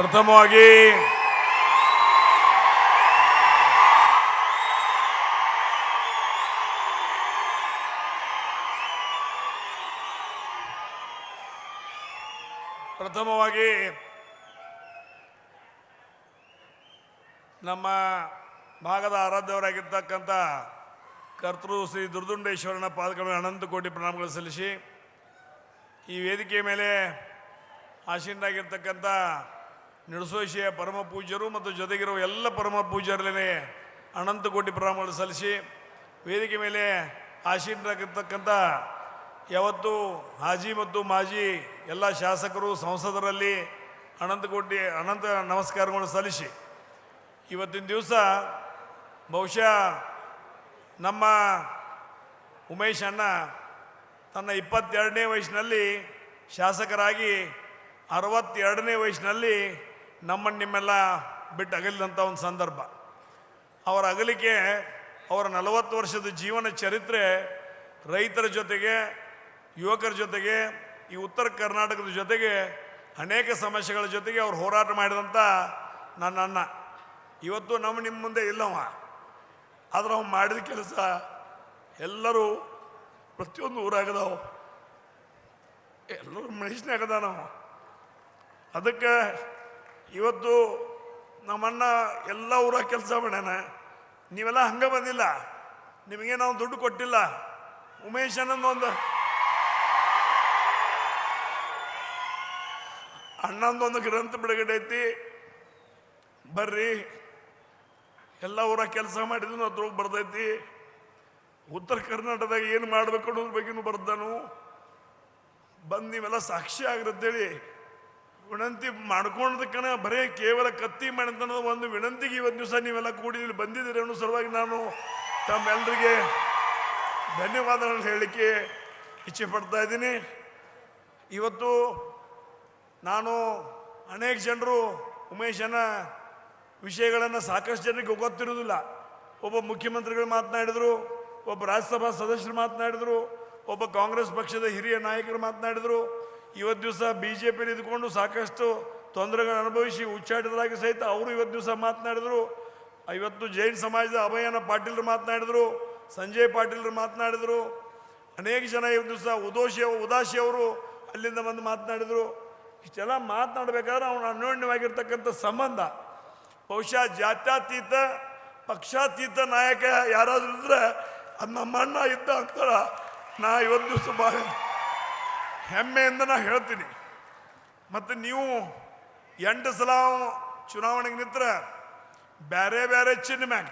ಪ್ರಥಮವಾಗಿ ನಮ್ಮ ಭಾಗದ ಆರಾಧ್ಯವರಾಗಿರ್ತಕ್ಕಂಥ ಕರ್ತೃ ಶ್ರೀ ದುರ್ದುಂಡೇಶ್ವರನ ಪಾದಗಳನ್ನು ಅನಂತ ಕೋಟಿ ಪ್ರಣಾಮಗಳು ಸಲ್ಲಿಸಿ, ಈ ವೇದಿಕೆಯ ಮೇಲೆ ಆಸೀನರಾಗಿರ್ತಕ್ಕಂಥ ನಿಡಸೋಶಿಯ ಪರಮ ಪೂಜ್ಯರು ಮತ್ತು ಜೊತೆಗಿರುವ ಎಲ್ಲ ಪರಮ ಪೂಜ್ಯರಲ್ಲೇ ಅನಂತ ಕೋಟಿ ಪ್ರಣಾಮಗಳು ಸಲ್ಲಿಸಿ, ವೇದಿಕೆ ಮೇಲೆ ಆಸೀನರಾಗಿರ್ತಕ್ಕಂಥ ಯಾವತ್ತು ಹಾಜಿ ಮತ್ತು ಮಾಜಿ ಎಲ್ಲ ಶಾಸಕರು ಸಂಸದರಲ್ಲಿ ಅನಂತ ನಮಸ್ಕಾರಗಳು ಸಲ್ಲಿಸಿ, ಇವತ್ತಿನ ದಿವಸ ಬಹುಶಃ ನಮ್ಮ ಉಮೇಶ್ ಅಣ್ಣ ತನ್ನ 22ನೇ ವಯಸ್ಸಿನಲ್ಲಿ ಶಾಸಕರಾಗಿ 62ನೇ ವಯಸ್ಸಿನಲ್ಲಿ ನಿಮ್ಮೆಲ್ಲ ಬಿಟ್ಟು ಅಗಲಿದಂಥ ಒಂದು ಸಂದರ್ಭ. ಅವರ ಅಗಲಿಕೆ, ಅವರ 40 ವರ್ಷದ ಜೀವನ ಚರಿತ್ರೆ ರೈತರ ಜೊತೆಗೆ, ಯುವಕರ ಜೊತೆಗೆ, ಈ ಉತ್ತರ ಕರ್ನಾಟಕದ ಜೊತೆಗೆ ಅನೇಕ ಸಮಸ್ಯೆಗಳ ಜೊತೆಗೆ ಅವ್ರು ಹೋರಾಟ ಮಾಡಿದಂಥ ನನ್ನ ಅಣ್ಣ ಇವತ್ತು ನಿಮ್ಮ ಮುಂದೆ ಇಲ್ಲವ. ಆದ್ರೆ ಅವ್ನು ಮಾಡಿದ ಕೆಲಸ ಎಲ್ಲರೂ ಪ್ರತಿಯೊಂದು ಊರಾಗದಾವು, ಎಲ್ಲರೂ ಮನುಷ್ಯನಾಗದ ನಾವು. ಅದಕ್ಕೆ ಇವತ್ತು ನಮ್ಮಣ್ಣ ಎಲ್ಲ ಊರಾಗ ಕೆಲಸ ಮಾಡ್ಯಾನ. ನೀವೆಲ್ಲ ಹಂಗೆ ಬಂದಿಲ್ಲ, ನಿಮಗೆ ನಾವು ದುಡ್ಡು ಕೊಟ್ಟಿಲ್ಲ. ಉಮೇಶ್ ಅನ್ನೊಂದು ಅಣ್ಣಂದೊಂದು ಗ್ರಂಥ ಬಿಡುಗಡೆ ಐತಿ, ಬರ್ರಿ ಎಲ್ಲ ಊರಾಗ ಕೆಲಸ ಮಾಡಿದ್ರು ಅದ್ರೊಳಗೆ ಬರ್ದೈತಿ. ಉತ್ತರ ಕರ್ನಾಟಕದಾಗ ಏನು ಮಾಡ್ಬೇಕು ಅನ್ನೋದ್ರ ಬಗ್ಗೆನೂ ಬರ್ದಾನು. ಬಂದು ನೀವೆಲ್ಲ ಸಾಕ್ಷಿ ಆಗಿರತ್ತೇಳಿ ವಿನಂತಿ ಮಾಡ್ಕೊಂಡದಕ್ಕನ ಬರೇ ಕೇವಲ ಕತ್ತಿ ಮಾಡಿದ ಒಂದು ವಿನಂತಿಗೆ ಇವತ್ತು ದಿವಸ ನೀವೆಲ್ಲ ಕೂಡಿ ಇಲ್ಲಿ ಬಂದಿದ್ದೀರಿ ಅನ್ನೋ ಸಲುವಾಗಿ ನಾನು ತಮ್ಮೆಲ್ಲರಿಗೆ ಧನ್ಯವಾದಗಳನ್ನು ಹೇಳಲಿಕ್ಕೆ ಇಚ್ಛೆ ಪಡ್ತಾ ಇದ್ದೀನಿ. ಇವತ್ತು ನಾನು ಅನೇಕ ಜನರು ಉಮೇಶನ ವಿಷಯಗಳನ್ನು ಸಾಕಷ್ಟು ಜನರಿಗೆ ಗೊತ್ತಿರೋದಿಲ್ಲ. ಒಬ್ಬ ಮುಖ್ಯಮಂತ್ರಿಗಳು ಮಾತನಾಡಿದರು, ಒಬ್ಬ ರಾಜ್ಯಸಭಾ ಸದಸ್ಯರು ಮಾತನಾಡಿದರು, ಒಬ್ಬ ಕಾಂಗ್ರೆಸ್ ಪಕ್ಷದ ಹಿರಿಯ ನಾಯಕರು ಮಾತನಾಡಿದರು. ಇವತ್ತು ದಿವಸ BJPಯಲ್ಲಿ ಇದ್ಕೊಂಡು ಸಾಕಷ್ಟು ತೊಂದರೆಗಳನ್ನು ಅನುಭವಿಸಿ ಉಚ್ಚಾಟಿತರಾಗಿ ಸಹಿತ ಅವರು ಇವತ್ತು ದಿವಸ ಮಾತನಾಡಿದರು. ಇವತ್ತು ಜೈನ್ ಸಮಾಜದ ಅಭಯನ ಪಾಟೀಲರು ಮಾತನಾಡಿದರು, ಸಂಜಯ್ ಪಾಟೀಲರು ಮಾತನಾಡಿದರು. ಅನೇಕ ಜನ ಇವತ್ತು ದಿವಸ ಉದಾಸಿ ಅವರು ಅಲ್ಲಿಂದ ಬಂದು ಮಾತನಾಡಿದರು. ಇಷ್ಟೆಲ್ಲ ಮಾತನಾಡಬೇಕಾದ್ರೆ ಅವನು ಅನ್ಯೋನ್ಯವಾಗಿರ್ತಕ್ಕಂಥ ಸಂಬಂಧ, ಬಹುಶಃ ಜಾತ್ಯತೀತ ಪಕ್ಷಾತೀತ ನಾಯಕ ಯಾರಾದರೂ ಇದ್ರೆ ಅದು ನಮ್ಮ ಅಣ್ಣ ಇದ್ದ ಅಂತ ನಾ ಇವತ್ತು ದಿವಸ ಭಾಳ ಹೆಮ್ಮೆಯಿಂದ ನಾ ಹೇಳ್ತೀನಿ. ಮತ್ತು ನೀವು 8 ಸಲ ಚುನಾವಣೆಗೆ ನಿಂತರ ಬೇರೆ ಬೇರೆ ಚಿನ್ನ ಮ್ಯಾಗ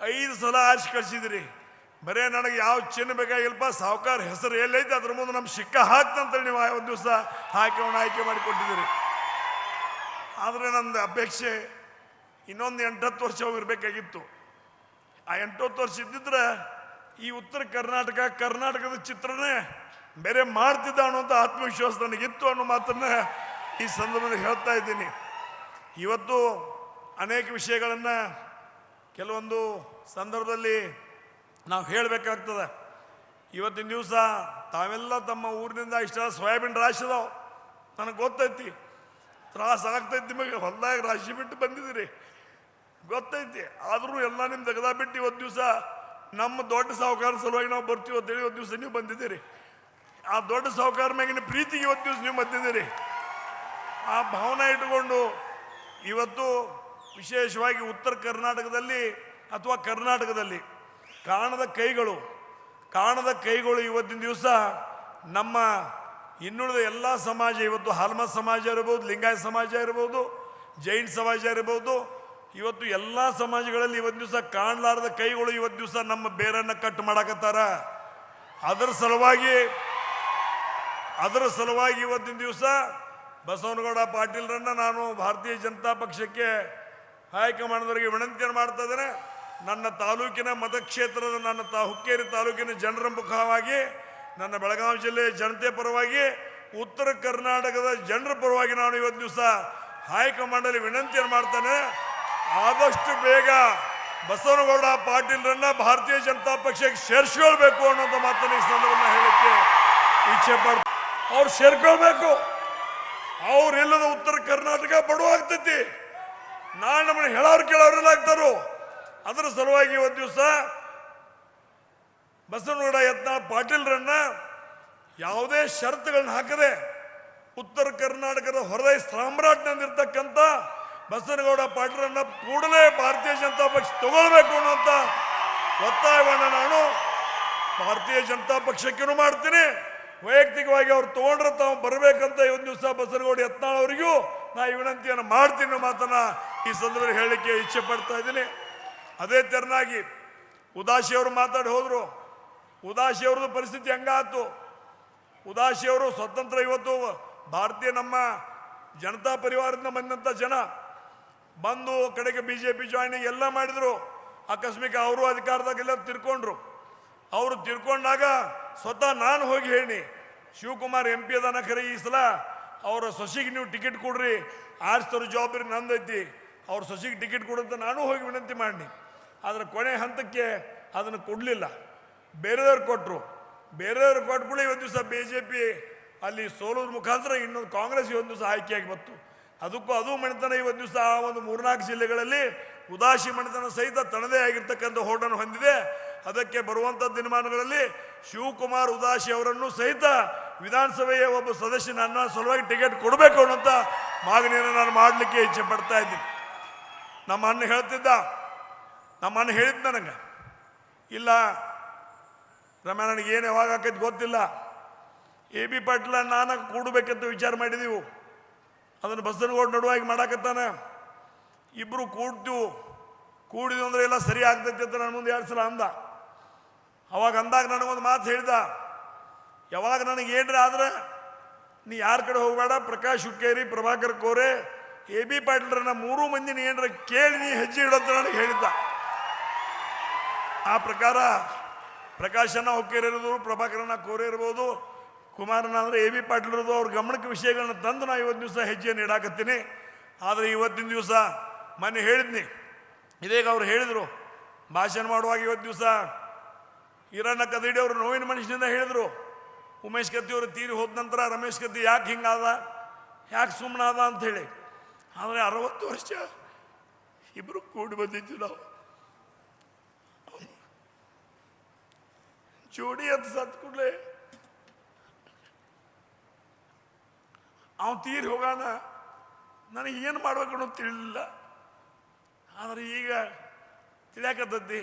5 ಸಲ ಆರಿಸಿ ಕಳಿಸಿದಿರಿ. ಬರೇ ನನಗೆ ಯಾವ ಚಿನ್ನ ಬೇಕಾಗಿಲ್ಲಪ್ಪ, ಸಾವುಕಾರ ಹೆಸರು ಎಲ್ಲೈತೆ ಅದ್ರ ಮುಂದೆ ನಮ್ಮ ಸಿಕ್ಕ ಹಾಕ್ತಂತೇಳಿ ನೀವು ಒಂದು ದಿವಸ ಆಯ್ಕೆ ಮಾಡಿಕೊಟ್ಟಿದ್ದೀರಿ. ಆದರೆ ನಂದು ಅಪೇಕ್ಷೆ ಇನ್ನೊಂದು 8-10 ವರ್ಷ ಹೋಗಿರ್ಬೇಕಾಗಿತ್ತು. ಆ 8-10 ವರ್ಷ ಇದ್ದಿದ್ರೆ ಈ ಉತ್ತರ ಕರ್ನಾಟಕದ ಚಿತ್ರನೇ ಬೇರೆ ಮಾಡ್ತಿದ್ದ ಅನ್ನೋಂಥ ಆತ್ಮವಿಶ್ವಾಸ ನನಗಿತ್ತು ಅನ್ನೋ ಮಾತನ್ನು ಈ ಸಂದರ್ಭದಲ್ಲಿ ಹೇಳ್ತಾ ಇದ್ದೀನಿ. ಇವತ್ತು ಅನೇಕ ವಿಷಯಗಳನ್ನು ಕೆಲವೊಂದು ಸಂದರ್ಭದಲ್ಲಿ ನಾವು ಹೇಳಬೇಕಾಗ್ತದೆ. ಇವತ್ತಿನ ದಿವಸ ತಾವೆಲ್ಲ ತಮ್ಮ ಊರಿನಿಂದ ಇಷ್ಟ ಸೋಯಾಬೀನ್ ರಾಶಿ ಅದಾವೆ, ನನಗೆ ಗೊತ್ತೈತಿ, ತ್ರಾಸ ಆಗ್ತೈತಿ. ನಿಮಗೆ ಹೊಲದಾಗ ರಾಶಿ ಬಿಟ್ಟು ಬಂದಿದ್ದೀರಿ, ಗೊತ್ತೈತಿ. ಆದರೂ ಎಲ್ಲ ನಿಮ್ಮ ತೆಗೆದ ಬಿಟ್ಟು ಇವತ್ತು ದಿವಸ ನಮ್ಮ ದೊಡ್ಡ ಸಾಹುಕಾರ ಸಲುವಾಗಿ ನಾವು ಬರ್ತೀವಿ ಅಂತೇಳಿ ಇವತ್ತು ದಿವಸ ನೀವು ಬಂದಿದ್ದೀರಿ. ಆ ದೊಡ್ಡ ಸಾಹುಕಾರ ಮ್ಯಾಗಿನ ಪ್ರೀತಿಗೆ ಇವತ್ತು ದಿವಸ ನೀವು ಬಂದಿದ್ದೀರಿ. ಆ ಭಾವನೆ ಇಟ್ಟುಕೊಂಡು ಇವತ್ತು ವಿಶೇಷವಾಗಿ ಉತ್ತರ ಕರ್ನಾಟಕದಲ್ಲಿ ಅಥವಾ ಕರ್ನಾಟಕದಲ್ಲಿ ಕಾಣದ ಕೈಗಳು ಇವತ್ತಿನ ದಿವಸ ನಮ್ಮ ಇನ್ನುಳಿದ ಎಲ್ಲ ಸಮಾಜ, ಇವತ್ತು ಹಾಲ್ಮ ಸಮಾಜ ಇರ್ಬೋದು, ಲಿಂಗಾಯತ ಸಮಾಜ ಇರ್ಬೋದು, ಜೈನ್ ಸಮಾಜ ಇರ್ಬೋದು, ಇವತ್ತು ಎಲ್ಲ ಸಮಾಜಗಳಲ್ಲಿ ಇವತ್ತು ದಿವಸ ಕಾಣಲಾರದ ಕೈಗಳು ಇವತ್ತು ದಿವಸ ನಮ್ಮ ಬೇರನ್ನು ಕಟ್ ಮಾಡಕತ್ತಾರ. ಅದರ ಸಲುವಾಗಿ ಇವತ್ತಿನ ದಿವಸ ಬಸವನಗೌಡ ಪಾಟೀಲ್ರನ್ನ ನಾನು ಭಾರತೀಯ ಜನತಾ ಪಕ್ಷಕ್ಕೆ ಹೈಕಮಾಂಡ್ದವರಿಗೆ ವಿನಂತಿಯನ್ನು ಮಾಡ್ತಾ ಇದ್ದೇನೆ. ನನ್ನ ತಾಲೂಕಿನ ಮತಕ್ಷೇತ್ರದ ಹುಕ್ಕೇರಿ ತಾಲೂಕಿನ ಜನರ ಮುಖವಾಗಿ, ನನ್ನ ಬೆಳಗಾವಿ ಜಿಲ್ಲೆಯ ಜನತೆ ಪರವಾಗಿ, ಉತ್ತರ ಕರ್ನಾಟಕದ ಜನರ ಪರವಾಗಿ ನಾನು ಇವತ್ತು ದಿವಸ ಹೈಕಮಾಂಡಲ್ಲಿ ವಿನಂತಿಯನ್ನು ಮಾಡ್ತಾನೆ. ಆದಷ್ಟು ಬೇಗ ಬಸವನಗೌಡ ಪಾಟೀಲ್ರನ್ನ ಭಾರತೀಯ ಜನತಾ ಪಕ್ಷಕ್ಕೆ ಸೇರಿಸ್ಕೊಳ್ಬೇಕು ಅನ್ನೋಂಥ ಮಾತನ್ನು ಈ ಸಂದರ್ಭವನ್ನು ಹೇಳಕ್ಕೆ ಇಚ್ಛೆ ಪಡ್ತಾರೆ. ಅವ್ರು ಸೇರ್ಕೊಳ್ಬೇಕು. ಅವ್ರಿಲ್ಲದ ಉತ್ತರ ಕರ್ನಾಟಕ ಬಡವಾಗ್ತೈತಿ. ನಮ್ಮನ್ನು ಹೇಳೋರು ಕೇಳೋರೆಲ್ಲ ಆಗ್ತಾರೋ. ಅದರ ಸಲುವಾಗಿ ಇವತ್ತು ದಿವಸ ಬಸವನಗೌಡ ಯತ್ನಾಳ್ ಪಾಟೀಲ್ರನ್ನ ಯಾವುದೇ ಷರತ್ತುಗಳನ್ನ ಹಾಕದೆ ಉತ್ತರ ಕರ್ನಾಟಕದ ಹೊರದೈ ಸಾಮ್ರಾಟ್ನಂದಿರ್ತಕ್ಕಂಥ ಬಸವನಗೌಡ ಪಾಟೀಲರನ್ನ ಕೂಡಲೇ ಭಾರತೀಯ ಜನತಾ ಪಕ್ಷ ತಗೊಳ್ಬೇಕು ಅನ್ನುವಂಥ ಒತ್ತಾಯವನ್ನು ನಾನು ಭಾರತೀಯ ಜನತಾ ಪಕ್ಷಕ್ಕೂ ಮಾಡ್ತೀನಿ. ವೈಯಕ್ತಿಕವಾಗಿ ಅವ್ರು ತಗೊಂಡ್ರೆ ತಾವು ಬರಬೇಕಂತ ಒಂದು ದಿವಸ ಬಸವನಗೌಡ ಯತ್ನಾಳ್ ಅವರಿಗೂ ನಾ ಈ ವಿನಂತಿಯನ್ನು ಮಾಡ್ತೀನಿ ಮಾತನ್ನ ಈ ಸಂದರ್ಭದಲ್ಲಿ ಹೇಳಲಿಕ್ಕೆ ಇಚ್ಛೆ ಪಡ್ತಾ ಇದ್ದೀನಿ. ಅದೇ ತೆರನಾಗಿ ಉದಾಸಿಯವರು ಮಾತಾಡಿ ಹೋದ್ರು. ಉದಾಸಿಯವ್ರದ್ದು ಪರಿಸ್ಥಿತಿ ಹೆಂಗಾತು. ಉದಾಸಿಯವರು ಸ್ವತಂತ್ರ ಇವತ್ತು ಭಾರತೀಯ ನಮ್ಮ ಜನತಾ ಪರಿವಾರದಿಂದ ಬಂದಂಥ ಜನ ಬಂದು ಕಡೆಗೆ BJP ಜಾಯ್ನಿಂಗ್ ಎಲ್ಲ ಮಾಡಿದ್ರು. ಆಕಸ್ಮಿಕ ಅವರು ಅಧಿಕಾರದಾಗೆಲ್ಲ ತಿರ್ಕೊಂಡ್ರು. ಅವರು ತಿರ್ಕೊಂಡಾಗ ಸ್ವತಃ ನಾನು ಹೋಗಿ ಹೇಳಿ ಶಿವಕುಮಾರ್ MP ಅದಾನ ಖರೆ ಈ ಸಲ ಅವರ ಸೊಸಿಗೆ ನೀವು ಟಿಕೆಟ್ ಕೊಡ್ರಿ, ಆರಿಸ್ತವ್ರ ಜವಾಬ್ದಾರಿ ನಂದೈತಿ, ಅವ್ರ ಸೊಸಿಗೆ ಟಿಕೆಟ್ ಕೊಡುವಂತ ನಾನು ಹೋಗಿ ವಿನಂತಿ ಮಾಡಿ. ಆದರೆ ಕೊನೆ ಹಂತಕ್ಕೆ ಅದನ್ನು ಕೊಡಲಿಲ್ಲ, ಬೇರೆದವ್ರು ಕೊಟ್ಟರು. ಬೇರೆಯವ್ರು ಕೊಟ್ಬಿಡಿ ಒಂದು ದಿವಸ BJP ಅಲ್ಲಿ ಸೋಲೋದ್ರ ಮುಖಾಂತರ ಇನ್ನೊಂದು ಕಾಂಗ್ರೆಸ್ ಒಂದು ದಿವಸ ಆಯ್ಕೆಯಾಗಿ ಬಂತು. ಅದಕ್ಕೂ ಅದು ಮಣಿತನ ಇವತ್ತು ದಿವಸ ಆ ಒಂದು 3-4 ಜಿಲ್ಲೆಗಳಲ್ಲಿ ಉದಾಸಿ ಮಣಿತನ ಸಹಿತ ತನ್ನದೇ ಆಗಿರ್ತಕ್ಕಂಥ ಹೋಟನ್ನು ಹೊಂದಿದೆ. ಅದಕ್ಕೆ ಬರುವಂಥ ದಿನಮಾನಗಳಲ್ಲಿ ಶಿವಕುಮಾರ್ ಉದಾಸಿ ಅವರನ್ನು ಸಹಿತ ವಿಧಾನಸಭೆಯ ಒಬ್ಬ ಸದಸ್ಯ ನನ್ನ ಸಲುವಾಗಿ ಟಿಕೆಟ್ ಕೊಡಬೇಕು ಅನ್ನೋಂಥ ಮಾಗಣಿಯನ್ನು ನಾನು ಮಾಡಲಿಕ್ಕೆ ಇಚ್ಛೆ ಪಡ್ತಾ ಇದ್ದೀನಿ. ನಮ್ಮ ಅಣ್ಣ ಹೇಳ್ತಿದ್ದ, ನಮ್ಮ ಅಣ್ಣ ಹೇಳಿದ್ದು ನನಗೆ, ಇಲ್ಲ ರಮ್ಯಾ ನನಗೇನು ಯಾವಾಗ ಆಕೈತೆ ಗೊತ್ತಿಲ್ಲ, AB ಪಾಟೀಲ ನಾನು ಕೂಡಬೇಕಂತ ವಿಚಾರ ಮಾಡಿದೆವು, ಅದನ್ನು ಬಸವನಗೌಡ ನಡುವಾಗಿ ಮಾಡಾಕತ್ತಾನ, ಇಬ್ಬರು ಕೂಡಿದ್ವು ಅಂದ್ರೆ ಎಲ್ಲ ಸರಿ ಆಗ್ತೈತಿ ಅಂತ ನನ್ನ ಮುಂದೆ 2 ಸಲ ಅಂದ. ಅವಾಗ ಅಂದಾಗ ನನಗೊಂದು ಮಾತು ಹೇಳಿದ, ಯಾವಾಗ ನನಗೆ ಏನ್ರಿ ಆದ್ರೆ ನೀ ಯಾರ ಕಡೆ ಹೋಗಬೇಡ, ಪ್ರಕಾಶ್ ಹುಕ್ಕೇರಿ, ಪ್ರಭಾಕರ್ ಕೋರೆ, AB ಪಾಟೀಲ್ರನ್ನ 3 ಮಂದಿನ ಏನ್ರ ಕೇಳಿ ನೀ ಹೆಜ್ಜೆ ಇಡೋಂತ ನನಗೆ ಹೇಳಿದ್ದ. ಆ ಪ್ರಕಾರ ಪ್ರಕಾಶನ ಹುಕ್ಕೇರಿ ಇರೋದು, ಪ್ರಭಾಕರನ ಕೋರೆ ಇರ್ಬೋದು, ಕುಮಾರನ ಅಂದರೆ AB ಪಾಟೀಲ್ ಇರೋದು, ಅವ್ರ ಗಮನಕ್ಕೆ ವಿಷಯಗಳನ್ನ ತಂದು ನಾ ಇವತ್ತು ದಿವಸ ಹೆಜ್ಜೆಯನ್ನು ಇಡಾಕತ್ತೀನಿ. ಆದರೆ ಇವತ್ತಿನ ದಿವಸ ಮೊನ್ನೆ ಹೇಳಿದ್ನಿ, ಇದೀಗ ಅವ್ರು ಹೇಳಿದರು ಭಾಷಣ ಮಾಡುವಾಗ ಇವತ್ತು ದಿವಸ ಈರಣ್ಣ ಕದಡಿ ಅವರು ನೋವಿನ ಮನುಷ್ಯನಿಂದ ಹೇಳಿದರು, ಉಮೇಶ್ ಕತ್ತಿಯವರು ತೀರಿ ಹೋದ ನಂತರ ರಮೇಶ್ ಕತ್ತಿ ಯಾಕೆ ಹಿಂಗಾದ, ಯಾಕೆ ಸುಮ್ಮನಾದ ಅಂಥೇಳಿ. ಆದರೆ 60 ವರ್ಷ ಇಬ್ಬರು ಕೂಡಿ ಬಂದಿದ್ದು ನಾವು, ಜೋಡಿ ಅಂತ ಸತ್ ಕೂಡಲೇ ಅವನು ತೀರಿ ಹೋಗೋಣ ನನಗೆ ಏನು ಮಾಡ್ಬೇಕು ಅನ್ನೋದು ತಿಳಿಲಿಲ್ಲ. ಆದರೆ ಈಗ ತಿಳಿಯಾಕತ್ತದ್ದಿ,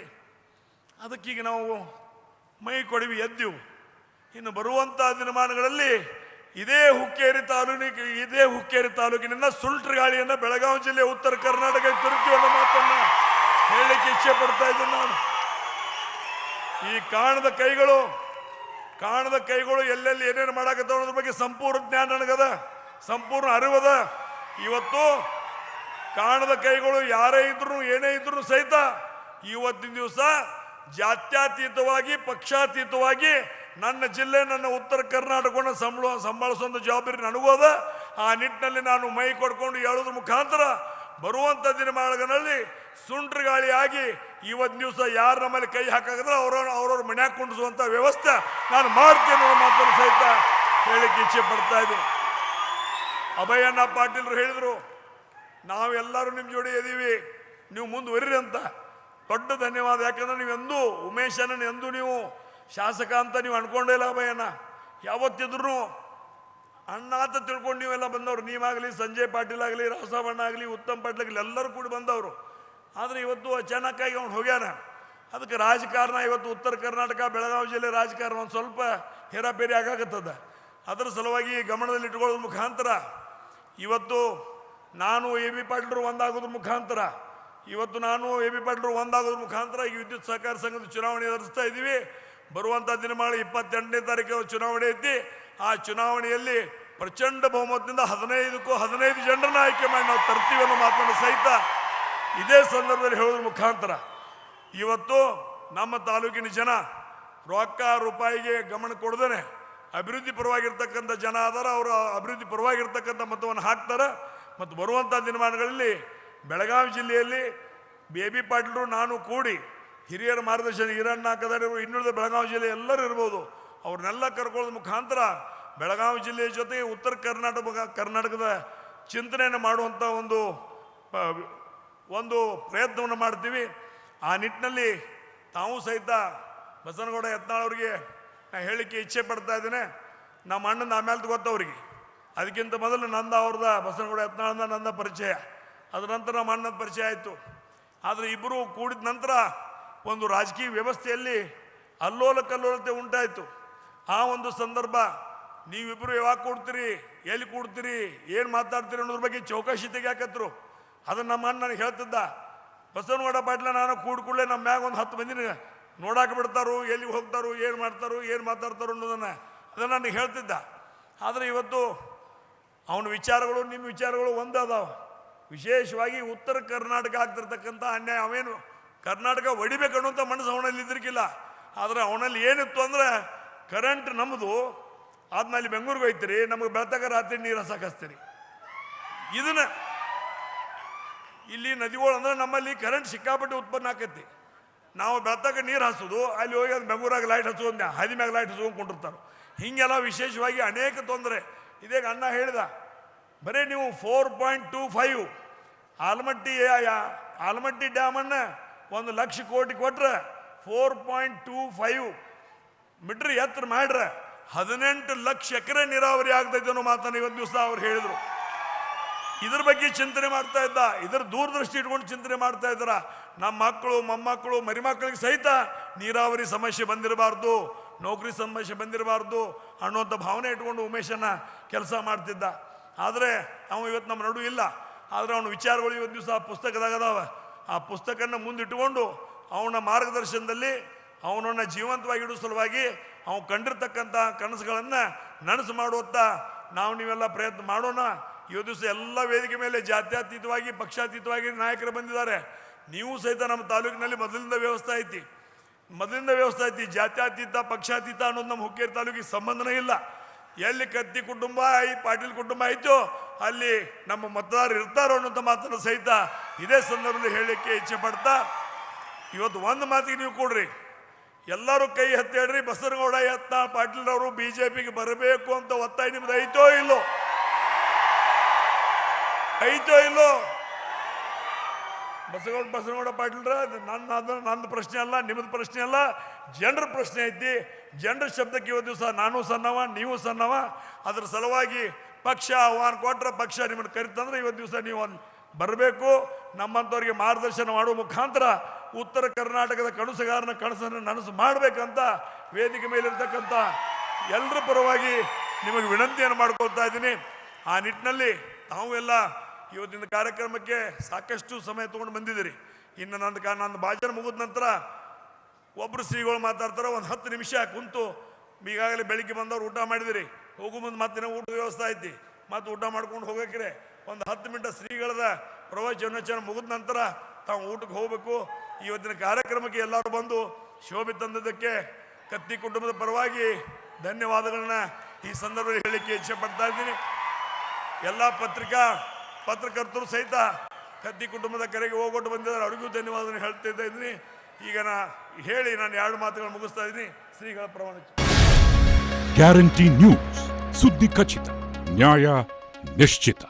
ಅದಕ್ಕೀಗ ನಾವು ಮೈ ಕೊಡವಿ ಎದ್ದೆವು. ಇನ್ನು ಬರುವಂಥ ದಿನಮಾನಗಳಲ್ಲಿ ಇದೇ ಹುಕ್ಕೇರಿ ತಾಲೂಕಿನಿಂದ ಸುಲ್ಟ್ರ ಗಾಳಿಯನ್ನು ಬೆಳಗಾವಿ ಜಿಲ್ಲೆ ಉತ್ತರ ಕರ್ನಾಟಕಕ್ಕೆ ತರುತ್ತೀವಿ ಅನ್ನೋ ಮಾತನ್ನು ಹೇಳಲಿಕ್ಕೆ ಇಚ್ಛೆ ಪಡ್ತಾ ಇದ್ದೀನಿ ನಾನು. ಈ ಕಾಣದ ಕೈಗಳು ಎಲ್ಲೆಲ್ಲಿ ಏನೇನು ಮಾಡಾಕತ್ತಾವ ಅನ್ನೋದ್ರ ಬಗ್ಗೆ ಸಂಪೂರ್ಣ ಜ್ಞಾನ ನನಗದ, ಸಂಪೂರ್ಣ ಅರಿವದ. ಇವತ್ತು ಕಾಣದ ಕೈಗಳು ಯಾರೇ ಇದ್ರು ಏನೇ ಇದ್ರು ಸಹಿತ ಇವತ್ತಿನ ದಿವಸ ಜಾತ್ಯತೀತವಾಗಿ ಪಕ್ಷಾತೀತವಾಗಿ ನನ್ನ ಜಿಲ್ಲೆ ನನ್ನ ಉತ್ತರ ಕರ್ನಾಟಕವನ್ನು ಸಂಭಾಳಿಸುವಂಥ ಜವಾಬ್ದಾರಿ ನನಗೂ ಅದ. ಆ ನಿಟ್ಟಿನಲ್ಲಿ ನಾನು ಮೈ ಕೊಡ್ಕೊಂಡು ಹೇಳೋದ್ರ ಮುಖಾಂತರ ಬರುವಂಥ ದಿನಮಾನಗಳಲ್ಲಿ ಸುಂಟ್ರ ಗಾಳಿಯಾಗಿ ಇವತ್ತು ದಿವಸ ಯಾರು ನಮ್ಮಲ್ಲಿ ಕೈ ಹಾಕಾಕಿದ್ರೆ ಅವ್ರವ್ರ ಮನ್ಯಾಗ ಕುಂಡಿಸುವಂಥ ವ್ಯವಸ್ಥೆ ನಾನು ಮಾಡ್ತೇನೆ ಅನ್ನೋ ಮಾತನ್ನು ಸಹಿತ ಹೇಳಲಿಕ್ಕೆ ಇಚ್ಛೆ ಪಡ್ತಾ ಇದ್ದೀನಿ. ಅಭಯಣ್ಣ ಪಾಟೀಲ್ರು ಹೇಳಿದರು, ನಾವೆಲ್ಲರೂ ನಿಮ್ಮ ಜೋಡಿ ಇದೀವಿ, ನೀವು ಮುಂದುವರಿರಿ ಅಂತ. ದೊಡ್ಡ ಧನ್ಯವಾದ. ಯಾಕಂದ್ರೆ ನೀವೆಂದೂ ಉಮೇಶನ ಎಂದೂ ನೀವು ಶಾಸಕ ಅಂತ ನೀವು ಅನ್ಕೊಂಡೇ ಇಲ್ಲ. ಅಭಯಣ್ಣ ಯಾವತ್ತಿದ್ರು ಅಣ್ಣ ಅಂತ ತಿಳ್ಕೊಂಡು ನೀವೆಲ್ಲ ಬಂದವರು, ನೀವಾಗಲಿ, ಸಂಜಯ್ ಪಾಟೀಲ್ ಆಗಲಿ, ರಾಸವಣ್ಣ ಆಗಲಿ, ಉತ್ತಮ್ ಪಾಟೀಲ್ ಆಗಲಿ, ಎಲ್ಲರೂ ಕೂಡಿ ಬಂದವರು. ಆದರೆ ಇವತ್ತು ಅಚಾನಕ್ಕಾಗಿ ಅವ್ನು ಹೋಗ್ಯಾನ. ಅದಕ್ಕೆ ರಾಜಕಾರಣ ಇವತ್ತು ಉತ್ತರ ಕರ್ನಾಟಕ ಬೆಳಗಾವಿ ಜಿಲ್ಲೆ ರಾಜಕಾರಣ ಒಂದು ಸ್ವಲ್ಪ ಹೇರಾಪೇರಿ ಆಗಾಕತ್ತದ. ಅದರ ಸಲುವಾಗಿ ಗಮನದಲ್ಲಿ ಇಟ್ಕೊಳ್ಳೋದ್ರ ಮುಖಾಂತರ ಇವತ್ತು ನಾನು AB ಪಾಟೀಲರು ಒಂದಾಗೋದ್ರ ಮುಖಾಂತರ ಈ ವಿದ್ಯುತ್ ಸಹಕಾರ ಸಂಘದ ಚುನಾವಣೆ ಎದುರಿಸ್ತಾ ಇದ್ದೀವಿ. ಬರುವಂಥ ದಿನಮಾನ 28ನೇ ತಾರೀಕು ಚುನಾವಣೆ ಐತಿ. ಆ ಚುನಾವಣೆಯಲ್ಲಿ ಪ್ರಚಂಡ ಬಹುಮತದಿಂದ 15ಕ್ಕೂ 15 ಜನರನ್ನ ಆಯ್ಕೆ ಮಾಡಿ ನಾವು ತರ್ತೀವಿ ಅನ್ನೋ ಮಾತನ್ನು ಸಹಿತ ಇದೇ ಸಂದರ್ಭದಲ್ಲಿ ಹೇಳೋದ್ರ ಮುಖಾಂತರ ಇವತ್ತು ನಮ್ಮ ತಾಲೂಕಿನ ಜನ ರೊಕ್ಕ ರೂಪಾಯಿಗೆ ಗಮನ ಕೊಡದೇನೆ ಅಭಿವೃದ್ಧಿ ಪರವಾಗಿರ್ತಕ್ಕಂಥ ಜನ ಆದಾರ, ಅವರು ಅಭಿವೃದ್ಧಿ ಪರವಾಗಿರ್ತಕ್ಕಂಥ ಮತವನ್ನು ಹಾಕ್ತಾರೆ. ಮತ್ತು ಬರುವಂಥ ದಿನಮಾನಗಳಲ್ಲಿ ಬೆಳಗಾವಿ ಜಿಲ್ಲೆಯಲ್ಲಿ AB ಪಾಟೀಲರು ನಾನು ಕೂಡಿ ಹಿರಿಯರ ಮಾರ್ಗದರ್ಶನ ಈರಣ್ಣ ಕದಡಿ ಇನ್ನುಳಿದ ಬೆಳಗಾವಿ ಜಿಲ್ಲೆ ಎಲ್ಲರೂ ಇರ್ಬೋದು, ಅವ್ರನ್ನೆಲ್ಲ ಕರ್ಕೊಳ್ಳೋದ್ರ ಮುಖಾಂತರ ಬೆಳಗಾವಿ ಜಿಲ್ಲೆಯ ಜೊತೆಗೆ ಉತ್ತರ ಕರ್ನಾಟಕದ ಚಿಂತನೆಯನ್ನು ಮಾಡುವಂಥ ಒಂದು ಒಂದು ಪ್ರಯತ್ನವನ್ನು ಮಾಡ್ತೀವಿ. ಆ ನಿಟ್ಟಿನಲ್ಲಿ ತಾವು ಸಹಿತ ಬಸನಗೌಡ ಯತ್ನಾಳ್ ಅವರಿಗೆ ನಾ ಹೇಳಿಕೆ ಇಚ್ಛೆ ಪಡ್ತಾ ಇದ್ದೇನೆ. ನಮ್ಮ ಅಣ್ಣನ ಆಮೇಲೆ ಗೊತ್ತವ್ರಿಗೆ, ಅದಕ್ಕಿಂತ ಮೊದಲು ನಂದ ಅವ್ರದ ಬಸನಗೌಡ ಯತ್ನಾಳದ ನನ್ನ ಪರಿಚಯ, ಅದರ ನಂತರ ನಮ್ಮ ಅಣ್ಣನ ಪರಿಚಯ ಆಯಿತು. ಆದರೆ ಇಬ್ಬರು ಕೂಡಿದ ನಂತರ ಒಂದು ರಾಜಕೀಯ ವ್ಯವಸ್ಥೆಯಲ್ಲಿ ಅಲ್ಲೋಲ ಕಲ್ಲೋಲತೆ ಉಂಟಾಯಿತು. ಆ ಒಂದು ಸಂದರ್ಭ ನೀವಿಬ್ಬರು ಯಾವಾಗ ಕೂಡ್ತೀರಿ, ಎಲ್ಲಿ ಕೂಡ್ತೀರಿ, ಏನು ಮಾತಾಡ್ತೀರಿ ಅನ್ನೋದ್ರ ಬಗ್ಗೆ ಚೌಕಾಶಿ ತೆಗಿಯಾಕತ್ರು. ಅದನ್ನು ನಮ್ಮ ಅಣ್ಣ ನನಗೆ ಹೇಳ್ತಿದ್ದ, ಬಸವನಗೌಡ ಪಾಟೀಲ ನಾನು ಕೂಡ್ಕೊಳ್ಳೆ ನಮ್ಮ ಮ್ಯಾಗ ಒಂದು 10 ಮಂದಿನ ನೋಡಾಕ ಬಿಡ್ತಾರೋ, ಎಲ್ಲಿಗೆ ಹೋಗ್ತಾರೋ, ಏನು ಮಾಡ್ತಾರೋ, ಏನು ಮಾತಾಡ್ತಾರೋ ಅನ್ನೋದನ್ನು ಅದನ್ನು ನನಗೆ ಹೇಳ್ತಿದ್ದ. ಆದರೆ ಇವತ್ತು ಅವನ ವಿಚಾರಗಳು ನಿಮ್ಮ ವಿಚಾರಗಳು ಒಂದೇ ಅದಾವ. ವಿಶೇಷವಾಗಿ ಉತ್ತರ ಕರ್ನಾಟಕ ಆಗ್ತಿರ್ತಕ್ಕಂಥ ಅನ್ಯಾಯ, ಅವೇನು ಕರ್ನಾಟಕ ಹೊಡಿಬೇಕು ಅನ್ನೋಂಥ ಮನಸ್ಸು ಅವನಲ್ಲಿ ಇದ್ರಿಕಿಲ್ಲ. ಆದರೆ ಅವನಲ್ಲಿ ಏನಿತ್ತು ಅಂದರೆ ಕರೆಂಟ್ ನಮ್ಮದು ಆದ್ಮೇಲೆ ಬೆಂಗಳೂರಿಗೆ ಹೋಯ್ತೀರಿ, ನಮಗೆ ಬೆಳತಕ ರಾತ್ರಿ ನೀರು ಹಸಾಕಿಸ್ತೀರಿ. ಇದನ್ನು ಇಲ್ಲಿ ನದಿಗಳು ಅಂದ್ರೆ ನಮ್ಮಲ್ಲಿ ಕರೆಂಟ್ ಸಿಕ್ಕಾಪಟ್ಟೆ ಉತ್ಪನ್ನ ಆಕೈತಿ. ನಾವು ಬೆಳತಕ ನೀರು ಹಸೋದು, ಅಲ್ಲಿ ಹೋಗಿ ಅದು ಬೆಂಗಳೂರಾಗ ಲೈಟ್ ಹಚ್ಚೋದು, ಹಾದಿ ಮ್ಯಾಗ ಲೈಟ್ ಹಚ್ಕೊಂಡು ಕೊಂಡಿರ್ತಾರೆ. ಹೀಗೆಲ್ಲ ವಿಶೇಷವಾಗಿ ಅನೇಕ ತೊಂದರೆ. ಇದೇಗ ಅಣ್ಣ ಹೇಳಿದ, ಬರೀ ನೀವು 4.25 ಆಲಮಟ್ಟಿ ಡ್ಯಾಮನ್ನು 1,00,000 ಕೋಟಿ ಕೊಟ್ರೆ 4.25 ಮೀಟರ್ ಎತ್ತರ ಮಾಡ್ರೆ 18 ಲಕ್ಷ ಎಕರೆ ನೀರಾವರಿ ಆಗ್ತೈತೆ ಅನ್ನೋ ಮಾತನ್ನು ಇವತ್ತು ದಿವಸ ಅವ್ರು ಹೇಳಿದರು. ಇದ್ರ ಬಗ್ಗೆ ಚಿಂತನೆ ಮಾಡ್ತಾ ಇದ್ದ, ಇದರ ದೂರದೃಷ್ಟಿ ಇಟ್ಕೊಂಡು ಚಿಂತನೆ ಮಾಡ್ತಾ ಇದ್ದಾರ. ನಮ್ಮ ಮಕ್ಕಳು ಮೊಮ್ಮಕ್ಕಳು ಮರಿಮಕ್ಕಳಿಗೆ ಸಹಿತ ನೀರಾವರಿ ಸಮಸ್ಯೆ ಬಂದಿರಬಾರ್ದು, ನೌಕರಿ ಸಮಸ್ಯೆ ಬಂದಿರಬಾರ್ದು ಅನ್ನೋಂಥ ಭಾವನೆ ಇಟ್ಕೊಂಡು ಉಮೇಶನ ಕೆಲಸ ಮಾಡ್ತಿದ್ದ. ಆದರೆ ಅವನು ಇವತ್ತು ನಮ್ಮ ನಡು ಇಲ್ಲ. ಆದರೆ ಅವನ ವಿಚಾರಗಳು ಇವತ್ತು ದಿವಸ ಪುಸ್ತಕದಾಗ ಅದಾವ. ಆ ಪುಸ್ತಕನ ಮುಂದಿಟ್ಟುಕೊಂಡು ಅವನ ಮಾರ್ಗದರ್ಶನದಲ್ಲಿ ಅವನನ್ನು ಜೀವಂತವಾಗಿ ಇಡೋ ಸಲುವಾಗಿ ಅವನು ಕಂಡಿರ್ತಕ್ಕಂಥ ಕನಸುಗಳನ್ನು ನನಸು ಮಾಡುವತ್ತ ನಾವು ನೀವೆಲ್ಲ ಪ್ರಯತ್ನ ಮಾಡೋಣ. ಇವತ್ತು ದಿವಸ ಎಲ್ಲ ವೇದಿಕೆ ಮೇಲೆ ಜಾತ್ಯತೀತವಾಗಿ ಪಕ್ಷಾತೀತವಾಗಿ ನಾಯಕರು ಬಂದಿದ್ದಾರೆ. ನೀವು ಸಹಿತ ನಮ್ಮ ತಾಲೂಕಿನಲ್ಲಿ ಮೊದಲಿಂದ ವ್ಯವಸ್ಥೆ ಐತಿ, ಜಾತ್ಯತೀತ ಪಕ್ಷಾತೀತ ಅನ್ನೋದು ನಮ್ಮ ಹುಕ್ಕೇರಿ ತಾಲೂಕಿಗೆ ಸಂಬಂಧನೇ ಇಲ್ಲ. ಎಲ್ಲಿ ಕತ್ತಿ ಕುಟುಂಬ ಪಾಟೀಲ್ ಕುಟುಂಬ ಆಯಿತು ಅಲ್ಲಿ ನಮ್ಮ ಮತದಾರರು ಇರ್ತಾರೋ ಅನ್ನೋಂಥ ಮಾತನ್ನು ಸಹಿತ ಇದೇ ಸಂದರ್ಭದಲ್ಲಿ ಹೇಳಲಿಕ್ಕೆ ಇಚ್ಛೆ ಪಡ್ತಾ, ಇವತ್ತು ಒಂದು ಮಾತಿಗೆ ನೀವು ಕೊಡ್ರಿ, ಎಲ್ಲರೂ ಕೈ ಹತ್ತಿ ಹೇಳ್ರಿ, ಬಸನಗೌಡ ಯತ್ನಾಳ್ ಪಾಟೀಲ್ ಅವರು ಬಿಜೆಪಿಗೆ ಬರಬೇಕು ಅಂತ ಒತ್ತಾಯ ನಿಮ್ದು ಐತೋ ಇಲ್ಲೋ? ಬಸನಗೌಡ ಪಾಟೀಲ್ರ ನನ್ನ ಪ್ರಶ್ನೆ ಅಲ್ಲ, ನಿಮ್ಮದು ಪ್ರಶ್ನೆ ಅಲ್ಲ, ಜನರ ಪ್ರಶ್ನೆ ಐತಿ. ಜನರ ಶಬ್ದಕ್ಕೆ ಇವತ್ತು ದಿವಸ ನಾನು ಸಣ್ಣವ, ನೀವು ಸಣ್ಣವ. ಅದ್ರ ಸಲುವಾಗಿ ಪಕ್ಷ ಆಹ್ವಾನ ಕೊಟ್ಟರೆ ಪಕ್ಷ ನಿಮ್ಮನ್ನು ಕರಿತಂದ್ರೆ ಇವತ್ತು ದಿವಸ ನೀವು ಅಲ್ಲಿ ಬರಬೇಕು. ನಮ್ಮಂಥವ್ರಿಗೆ ಮಾರ್ಗದರ್ಶನ ಮಾಡುವ ಮುಖಾಂತರ ಉತ್ತರ ಕರ್ನಾಟಕದ ಕನಸುಗಾರನ ಕನಸನ್ನು ನನಸು ಮಾಡಬೇಕಂತ ವೇದಿಕೆ ಮೇಲಿರ್ತಕ್ಕಂಥ ಎಲ್ಲರ ಪರವಾಗಿ ನಿಮಗೆ ವಿನಂತಿಯನ್ನು ಮಾಡ್ಕೊಳ್ತಾ ಇದ್ದೀನಿ. ಆ ನಿಟ್ಟಿನಲ್ಲಿ ತಾವೆಲ್ಲ ಇವತ್ತಿನ ಕಾರ್ಯಕ್ರಮಕ್ಕೆ ಸಾಕಷ್ಟು ಸಮಯ ತೊಗೊಂಡು ಬಂದಿದ್ದೀರಿ. ಇನ್ನು ನನ್ನ ಭಾಷಣ ಮುಗಿದ ನಂತರ ಒಬ್ಬರು ಶ್ರೀಗಳು ಮಾತಾಡ್ತಾರೆ, ಒಂದು 10 ನಿಮಿಷ ಕುಂತು ಈಗಾಗಲೇ ಬೆಳಿಗ್ಗೆ ಬಂದವ್ರು ಊಟ ಮಾಡಿದಿರಿ, ಹೋಗೋ ಮುಂದೆ ಮತ್ತಿನ ಊಟದ ವ್ಯವಸ್ಥೆ ಐತಿ, ಮತ್ತು ಊಟ ಮಾಡ್ಕೊಂಡು ಹೋಗೋಕ್ರೆ ಒಂದು 10 ಮಿನಿಟ್ ಶ್ರೀಗಳದ ಪ್ರವಚನ ಮುಗಿದ ನಂತರ ತಾವು ಊಟಕ್ಕೆ ಹೋಗಬೇಕು. ಇವತ್ತಿನ ಕಾರ್ಯಕ್ರಮಕ್ಕೆ ಎಲ್ಲರೂ ಬಂದು ಶೋಭೆ ತಂದದಕ್ಕೆ ಕತ್ತಿ ಕುಟುಂಬದ ಪರವಾಗಿ ಧನ್ಯವಾದಗಳನ್ನ ಈ ಸಂದರ್ಭದಲ್ಲಿ ಹೇಳಲಿಕ್ಕೆ ಇಚ್ಛೆ ಪಡ್ತಾ ಇದ್ದೀನಿ. ಎಲ್ಲ ಪತ್ರಕರ್ತರು ಸಹಿತ ಕತ್ತಿ ಕುಟುಂಬದ ಕರೆಗೆ ಹೋಗೊಟ್ಟು ಬಂದಿದ್ದಾರೆ, ಅವರಿಗೂ ಧನ್ಯವಾದ ಹೇಳ್ತಾ ಇದ್ದೀನಿ. ಈಗ ನಾನು 2 ಮಾತುಗಳು ಮುಗಿಸ್ತಾ ಇದ್ದೀನಿ. ಶ್ರೀಗಳ ಪ್ರಮಾಣ. ಗ್ಯಾರಂಟಿ ನ್ಯೂಸ್, ಸುದ್ದಿ ಖಚಿತ, ನ್ಯಾಯ ನಿಶ್ಚಿತ.